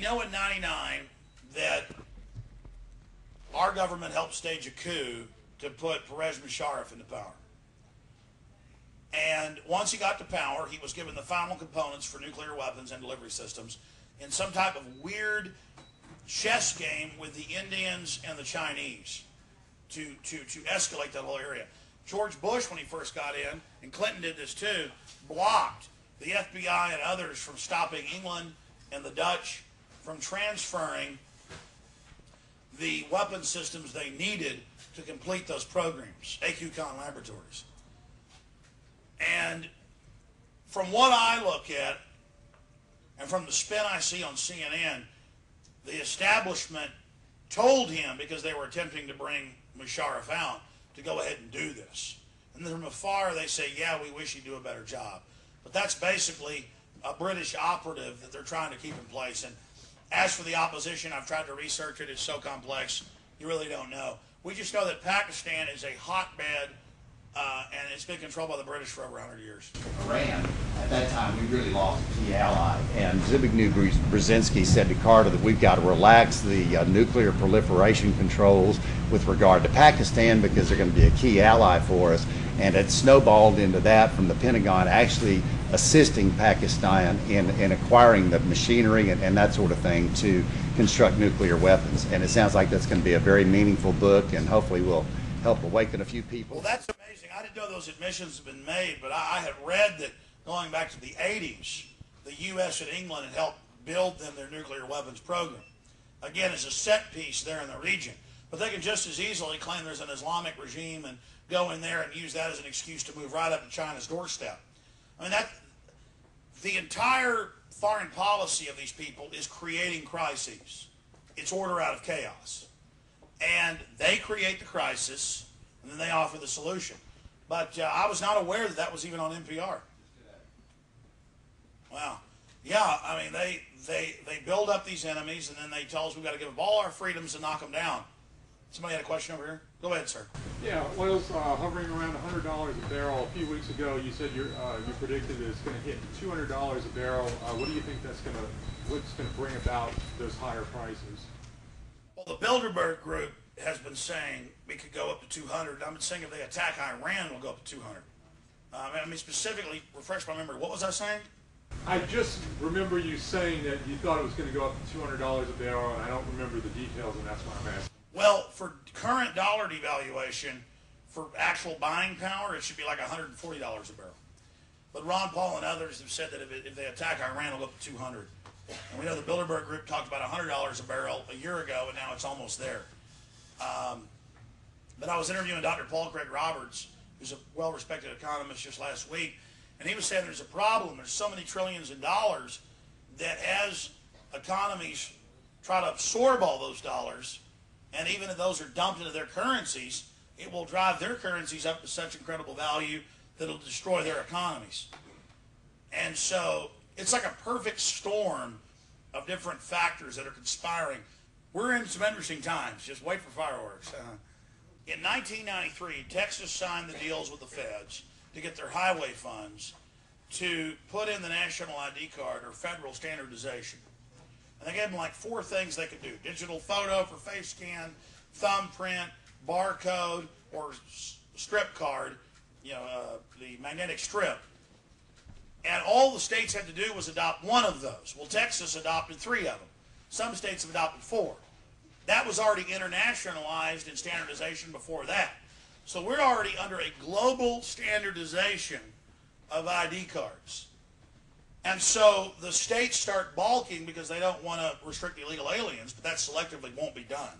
know in '99 that our government helped stage a coup to put Pervez Musharraf into power. And once he got to power, he was given the final components for nuclear weapons and delivery systems in some type of weird chess game with the Indians and the Chinese to escalate that whole area. George Bush, when he first got in, and Clinton did this too, blocked the FBI and others from stopping England and the Dutch from transferring the weapon systems they needed to complete those programs, AQCon laboratories. And from what I look at, and from the spin I see on CNN, the establishment told him, because they were attempting to bring Musharraf out, to go ahead and do this. And then from afar they say, yeah, we wish he'd do a better job. But that's basically a British operative that they're trying to keep in place. And as for the opposition, I've tried to research it. It's so complex, you really don't know. We just know that Pakistan is a hotbed, and it's been controlled by the British for over 100 years. Iran, at that time, we really lost a key ally. And Zbigniew Brzezinski said to Carter that we've got to relax the nuclear proliferation controls with regard to Pakistan because they're going to be a key ally for us. And it snowballed into that from the Pentagon actually assisting Pakistan in acquiring the machinery and that sort of thing to construct nuclear weapons. And it sounds like that's going to be a very meaningful book and hopefully will help awaken a few people. Well, that's amazing. I didn't know those admissions had been made, but I had read that going back to the 80s, the U.S. and England had helped build them their nuclear weapons program. Again, as a set piece there in the region. But they can just as easily claim there's an Islamic regime and go in there and use that as an excuse to move right up to China's doorstep. I mean, the entire foreign policy of these people is creating crises. It's order out of chaos. And they create the crisis, and then they offer the solution. But I was not aware that that was even on NPR. Wow. Yeah, I mean, they build up these enemies, and then they tell us we've got to give up all our freedoms and knock them down. Somebody had a question over here? Go ahead, sir. Yeah, oil's hovering around $100 a barrel. A few weeks ago, you said you predicted it's going to hit $200 a barrel. What do you think what's going to bring about those higher prices? Well, the Bilderberg Group has been saying we could go up to 200. I've been saying if they attack Iran, we'll go up to 200. I mean, specifically, refresh my memory. What was I saying? I just remember you saying that you thought it was going to go up to $200 a barrel, and I don't remember the details, and that's why I'm asking. Well, for current dollar devaluation, for actual buying power, it should be like $140 a barrel. But Ron Paul and others have said that if they attack Iran, it'll go up to 200. And we know the Bilderberg Group talked about $100 a barrel a year ago, and now it's almost there. But I was interviewing Dr. Paul Craig Roberts, who's a well-respected economist, just last week, and he was saying there's a problem. There's so many trillions of dollars that as economies try to absorb all those dollars, and even if those are dumped into their currencies, it will drive their currencies up to such incredible value that it'll destroy their economies. And so it's like a perfect storm of different factors that are conspiring. We're in some interesting times. Just wait for fireworks. In 1993, Texas signed the deals with the feds to get their highway funds to put in the national ID card or federal standardization. And they gave them like 4 things they could do. Digital photo for face scan, thumbprint, barcode, or strip card, the magnetic strip. And all the states had to do was adopt one of those. Well, Texas adopted 3 of them. Some states have adopted 4. That was already internationalized in standardization before that. So we're already under a global standardization of ID cards. And so the states start balking because they don't want to restrict illegal aliens, but that selectively won't be done.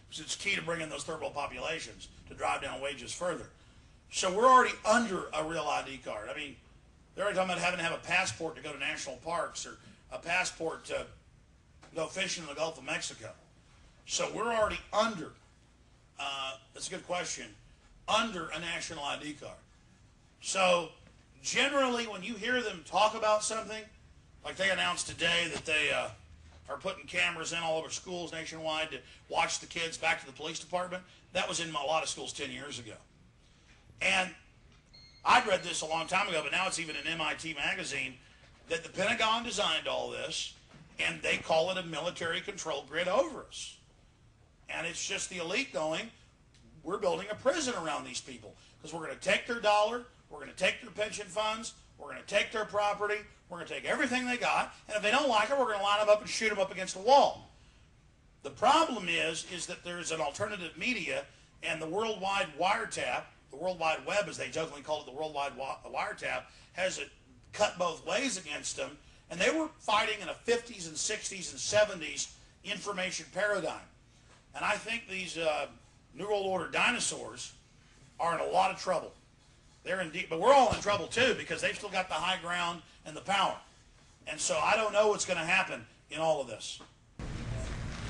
Because it's key to bring in those third world populations to drive down wages further. So we're already under a real ID card. I mean, they're already talking about having to have a passport to go to national parks or a passport to go fishing in the Gulf of Mexico. So we're already under, that's a good question, under a national ID card. So generally, when you hear them talk about something, like they announced today that they are putting cameras in all over schools nationwide to watch the kids back to the police department, that was in a lot of schools 10 years ago. And I'd read this a long time ago, but now it's even in MIT magazine, that the Pentagon designed all this, and they call it a military control grid over us. And it's just the elite going, we're building a prison around these people because we're going to take their dollar, we're going to take their pension funds, we're going to take their property, we're going to take everything they got, and if they don't like it, we're going to line them up and shoot them up against the wall. The problem is that there's an alternative media, and the worldwide wiretap, the World Wide Web, as they jokingly call it, the worldwide wiretap, has it cut both ways against them, and they were fighting in a 50s and 60s and 70s information paradigm. And I think these New World Order dinosaurs are in a lot of trouble. They're in deep, but we're all in trouble too because they've still got the high ground and the power. And so I don't know what's going to happen in all of this.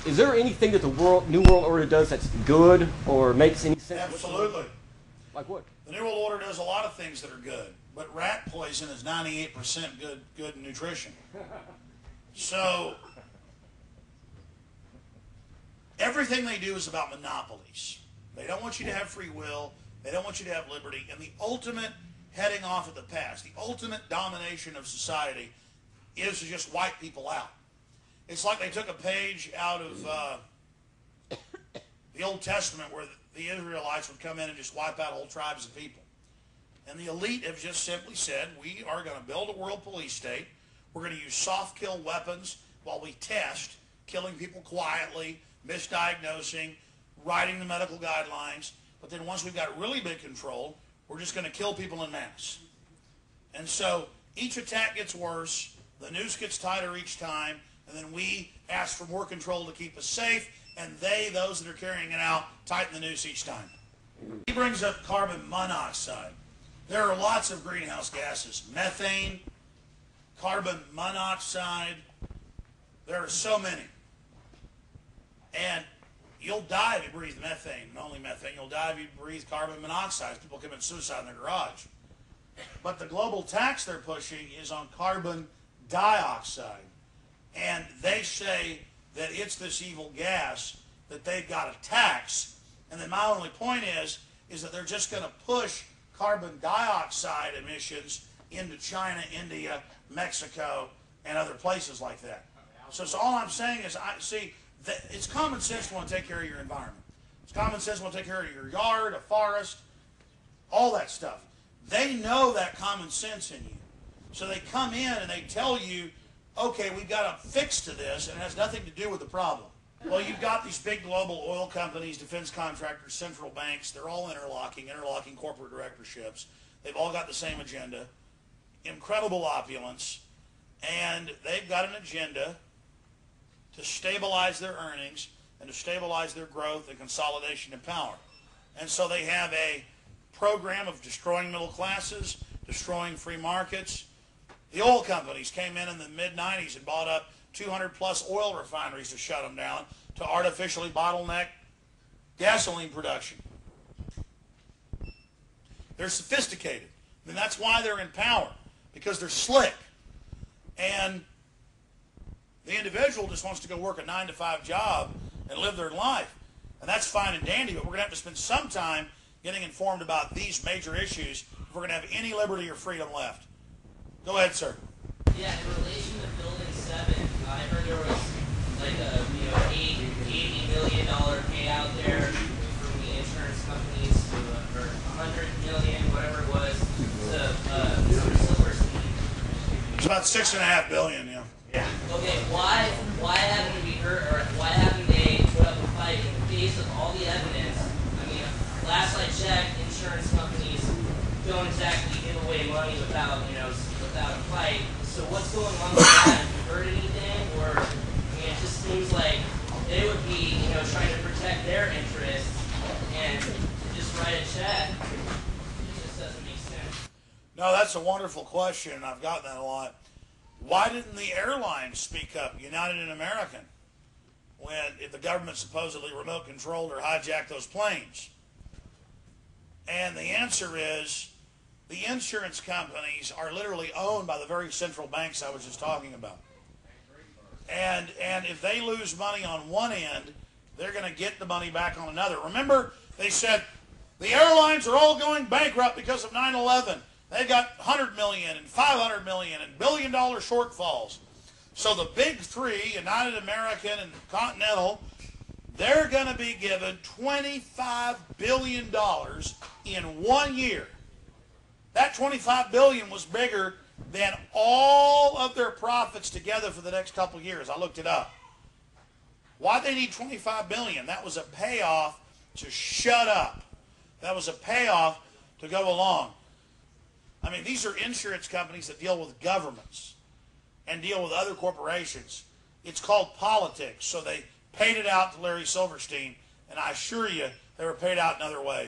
Is there anything that the New World Order does that's good or makes any sense? Absolutely. Like what? The New World Order does a lot of things that are good, but rat poison is 98% good nutrition. So everything they do is about monopolies. They don't want you to have free will. They don't want you to have liberty. And the ultimate heading off of the past, the ultimate domination of society is to just wipe people out. It's like they took a page out of the Old Testament where the Israelites would come in and just wipe out whole tribes of people. And the elite have just simply said, we are going to build a world police state. We're going to use soft kill weapons while we test, killing people quietly, misdiagnosing, writing the medical guidelines. But then once we've got really big control, we're just going to kill people en masse. And so each attack gets worse, the noose gets tighter each time, and then we ask for more control to keep us safe, and they, those that are carrying it out, tighten the noose each time. He brings up carbon monoxide. There are lots of greenhouse gases. Methane, carbon monoxide, there are so many. And you'll die if you breathe methane, not only methane, you'll die if you breathe carbon monoxide. People commit suicide in their garage. But the global tax they're pushing is on carbon dioxide. And they say that it's this evil gas that they've got to tax. And then my only point is that they're just going to push carbon dioxide emissions into China, India, Mexico, and other places like that. So all I'm saying is, it's common sense to want to take care of your environment. It's common sense to want to take care of your yard, a forest, all that stuff. They know that common sense in you. So they come in and they tell you, okay, we've got a fix to this, and it has nothing to do with the problem. Well, you've got these big global oil companies, defense contractors, central banks. They're all interlocking corporate directorships. They've all got the same agenda, incredible opulence, and they've got an agenda to stabilize their earnings and to stabilize their growth and consolidation and power. And so they have a program of destroying middle classes, destroying free markets. The oil companies came in the mid-90s and bought up 200-plus oil refineries to shut them down, to artificially bottleneck gasoline production. They're sophisticated. And that's why they're in power, because they're slick. And the individual just wants to go work a 9-to-5 job and live their life. And that's fine and dandy, but we're going to have to spend some time getting informed about these major issues if we're going to have any liberty or freedom left. Go ahead, sir. Yeah, in relation to Building 7, I heard there was like a $80 million payout there from the insurance companies, or $100 million, whatever it was, to Silver Speed. It's about $6.5 billion, yeah. Yeah. Okay, why haven't we heard, or why haven't they put up a fight in the face of all the evidence? I mean, last I checked, insurance companies don't exactly give away money without a fight. So what's going on with that? Have you heard anything? Or, I mean, it just seems like they would be, trying to protect their interests, and to just write a check, it just doesn't make sense. No, that's a wonderful question, and I've gotten that a lot. Why didn't the airlines speak up, United and American, if the government supposedly remote controlled or hijacked those planes? And the answer is, the insurance companies are literally owned by the very central banks I was just talking about. And if they lose money on one end, they're going to get the money back on another. Remember, they said the airlines are all going bankrupt because of 9/11. They've got $100 million and $500 million and $1 billion shortfalls. So the big three, United American and Continental, they're going to be given $25 billion in 1 year. That $25 billion was bigger than all of their profits together for the next couple of years. I looked it up. Why they need $25 billion? That was a payoff to shut up. That was a payoff to go along. I mean, these are insurance companies that deal with governments and deal with other corporations. It's called politics. So they paid it out to Larry Silverstein, and I assure you they were paid out in other ways.